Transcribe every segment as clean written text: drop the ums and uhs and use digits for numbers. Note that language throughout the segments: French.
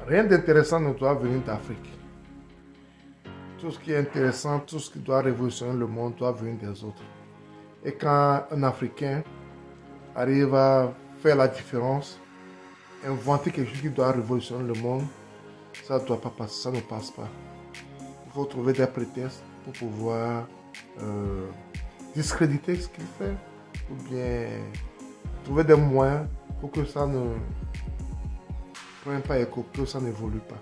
Rien d'intéressant ne doit venir d'Afrique. Tout ce qui est intéressant, tout ce qui doit révolutionner le monde doit venir des autres. Et quand un Africain arrive à faire la différence, inventer quelque chose qui doit révolutionner le monde, ça ne doit pas passer, ça ne passe pas. Il faut trouver des prétextes pour pouvoir discréditer ce qu'il fait, ou bien trouver des moyens pour que ça ne prenne pas écho, que ça n'évolue pas.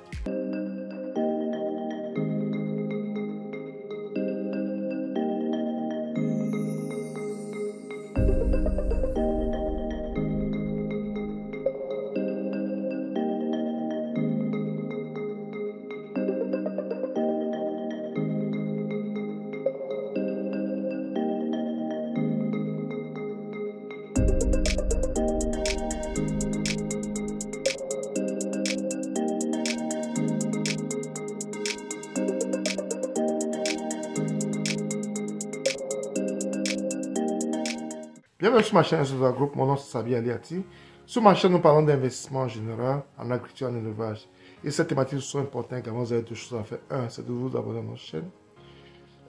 Bienvenue sur ma chaîne Zoza Group, mon nom c'est Sabi Aliati. Sur ma chaîne, nous parlons d'investissement en général, en agriculture, en élevage. Et ces thématiques sont importantes également. Vous avez deux choses à faire. Un, c'est de vous abonner à notre chaîne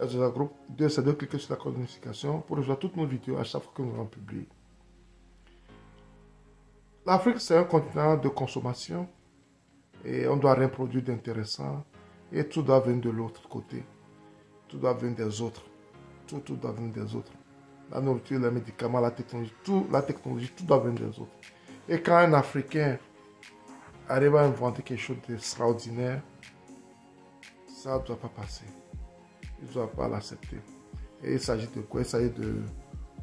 Zoza Group. Deux, c'est de cliquer sur la cloche de notification pour recevoir toutes nos vidéos à chaque fois que nous allons publier. L'Afrique, c'est un continent de consommation et on ne doit rien produire d'intéressant. Et tout doit venir de l'autre côté. Tout doit venir des autres. Tout doit venir des autres. La nourriture, les médicaments, la technologie, tout doit venir des autres. Et quand un Africain arrive à inventer quelque chose d'extraordinaire, ça ne doit pas passer. Il ne doit pas l'accepter. Et il s'agit de quoi? Il s'agit de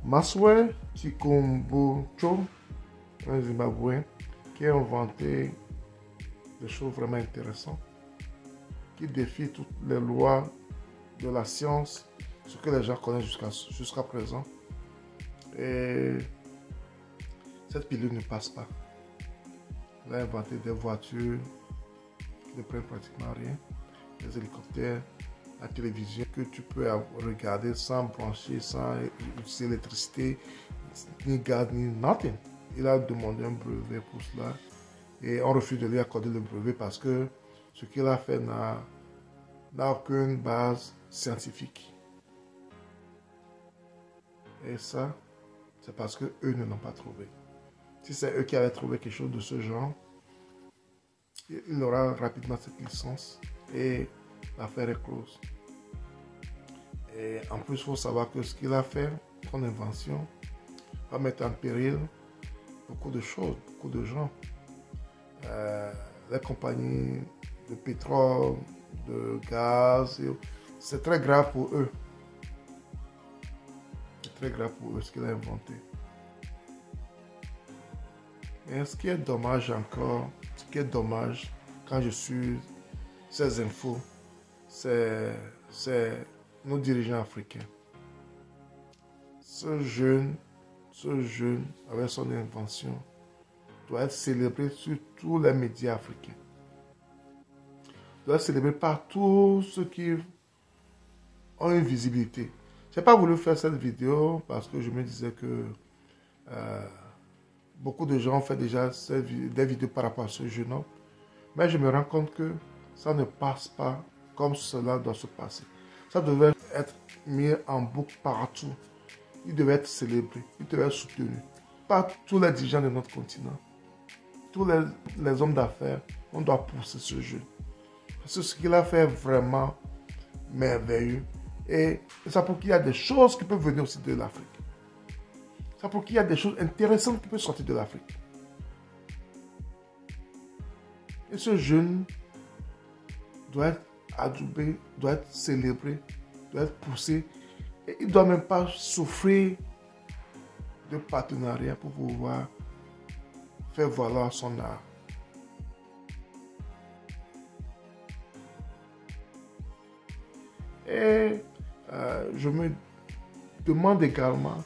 Maswe Chikombocho, un Zimbabwéen, qui a inventé des choses vraiment intéressantes, qui défient toutes les lois de la science, ce que les gens connaissent jusqu'à présent. Et cette pilule ne passe pas. Il a inventé des voitures qui ne prennent pratiquement rien, des hélicoptères, la télévision que tu peux regarder sans brancher, sans utiliser l'électricité, ni gaz, ni nothing. Il a demandé un brevet pour cela et on refuse de lui accorder le brevet parce que ce qu'il a fait n'a aucune base scientifique. Et ça, c'est parce qu'eux ne l'ont pas trouvé. Si c'est eux qui avaient trouvé quelque chose de ce genre, il aura rapidement cette licence et l'affaire est close. Et en plus, il faut savoir que ce qu'il a fait, son invention, va mettre en péril beaucoup de choses, beaucoup de gens. Les compagnies de pétrole, de gaz, c'est très grave pour eux. Très grave pour eux ce qu'il a inventé. Mais ce qui est dommage encore, ce qui est dommage quand je suis ces infos, c'est nos dirigeants africains. Ce jeune avec son invention doit être célébré sur tous les médias africains. Doit être célébré par tous ceux qui ont une visibilité. Je n'ai pas voulu faire cette vidéo parce que je me disais que beaucoup de gens ont fait déjà des vidéos par rapport à ce jeune homme. Mais je me rends compte que ça ne passe pas comme cela doit se passer. Ça devait être mis en boucle partout. Il devait être célébré, il devait être soutenu par tous les dirigeants de notre continent. Tous les hommes d'affaires, on doit pousser ce jeune. Parce que ce qu'il a fait est vraiment merveilleux. Et ça pour qu'il y a des choses qui peuvent venir aussi de l'Afrique. Ça pour qu'il y a des choses intéressantes qui peuvent sortir de l'Afrique. Et ce jeune doit être adoubé, doit être célébré, doit être poussé. Et il ne doit même pas souffrir de partenariat pour pouvoir faire valoir son art. Et je me demande également,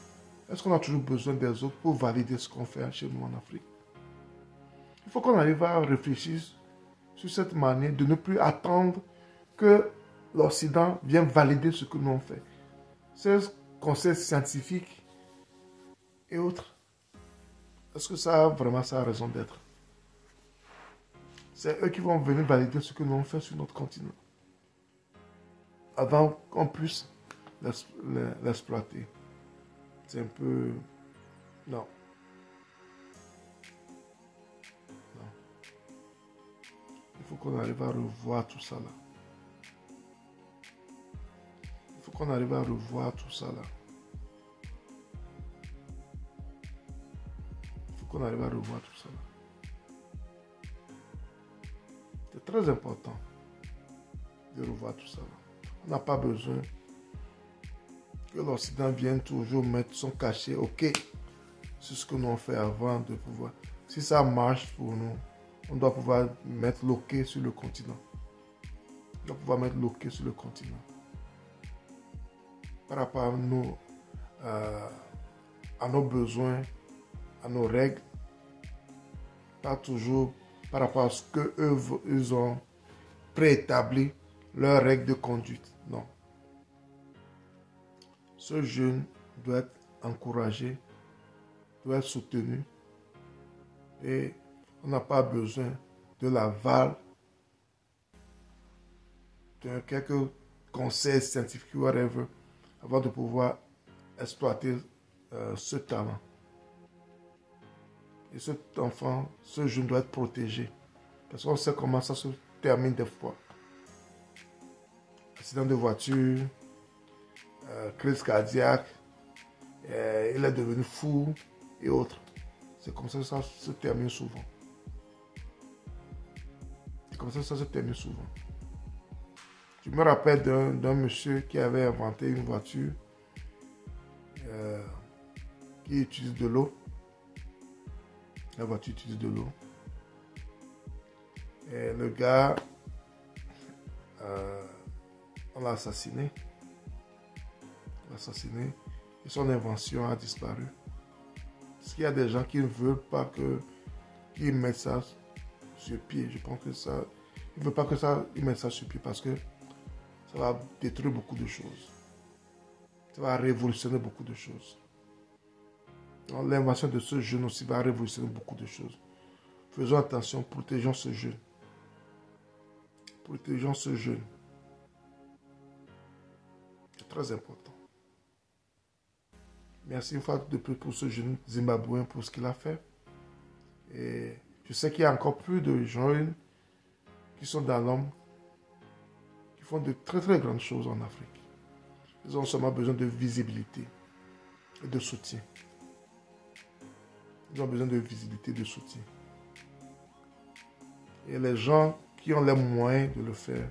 est-ce qu'on a toujours besoin des autres pour valider ce qu'on fait chez nous en Afrique? Il faut qu'on arrive à réfléchir sur cette manière de ne plus attendre que l'Occident vienne valider ce que nous on fait. Ces conseils scientifiques et autres, est-ce que ça a vraiment sa raison d'être? C'est eux qui vont venir valider ce que nous avons fait sur notre continent. Avant qu'on puisse l'exploiter. C'est un peu... Non. Non. Il faut qu'on arrive à revoir tout ça là. Il faut qu'on arrive à revoir tout ça là. Il faut qu'on arrive à revoir tout ça là. C'est très important de revoir tout ça là. On n'a pas besoin que l'Occident vienne toujours mettre son cachet, ok, c'est ce que nous avons fait avant de pouvoir. Si ça marche pour nous, on doit pouvoir mettre l'ok sur le continent. On doit pouvoir mettre l'ok sur le continent. Par rapport à nos besoins, à nos règles, pas toujours par rapport à ce qu'eux ils ont préétabli, leurs règles de conduite. Non. Ce jeune doit être encouragé, doit être soutenu. Et on n'a pas besoin de l'aval de quelques conseils scientifiques ou whatever avant de pouvoir exploiter ce talent. Et cet enfant, ce jeune doit être protégé. Parce qu'on sait comment ça se termine des fois. Accident de voiture, crise cardiaque, il est devenu fou et autres. C'est comme ça que ça se termine souvent. C'est comme ça que ça se termine souvent. Je me rappelle d'un monsieur qui avait inventé une voiture qui utilise de l'eau. La voiture utilise de l'eau. Et le gars, on l'a assassiné. Et son invention a disparu. Parce qu'il y a des gens qui ne veulent pas qu'ils mettent ça sur pied. Je pense que ça... Ils ne veulent pas qu'ils mettent ça sur pied parce que ça va détruire beaucoup de choses. Ça va révolutionner beaucoup de choses. L'invention de ce jeune aussi va révolutionner beaucoup de choses. Faisons attention, protégeons ce jeune. Protégeons ce jeune. C'est très important. Merci une fois de plus pour ce jeune Zimbabwéen pour ce qu'il a fait. Et je sais qu'il y a encore plus de jeunes qui sont dans l'ombre, qui font de très très grandes choses en Afrique. Ils ont seulement besoin de visibilité et de soutien. Ils ont besoin de visibilité et de soutien. Et les gens qui ont les moyens de le faire,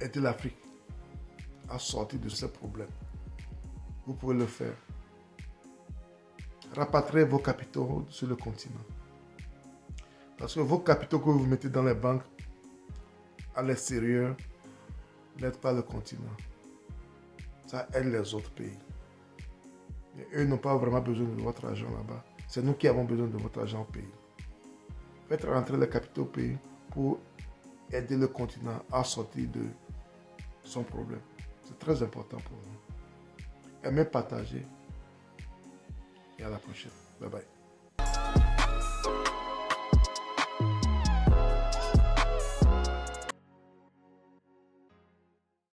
aider l'Afrique à sortir de ces problèmes. Vous pouvez le faire. Rapatriez vos capitaux sur le continent. Parce que vos capitaux que vous mettez dans les banques à l'extérieur n'aident pas le continent. Ça aide les autres pays. Et eux n'ont pas vraiment besoin de votre argent là-bas. C'est nous qui avons besoin de votre argent au pays. Faites rentrer les capitaux au pays pour aider le continent à sortir de son problème. C'est très important pour nous. Aimez, partagez. Et à la prochaine. Bye bye.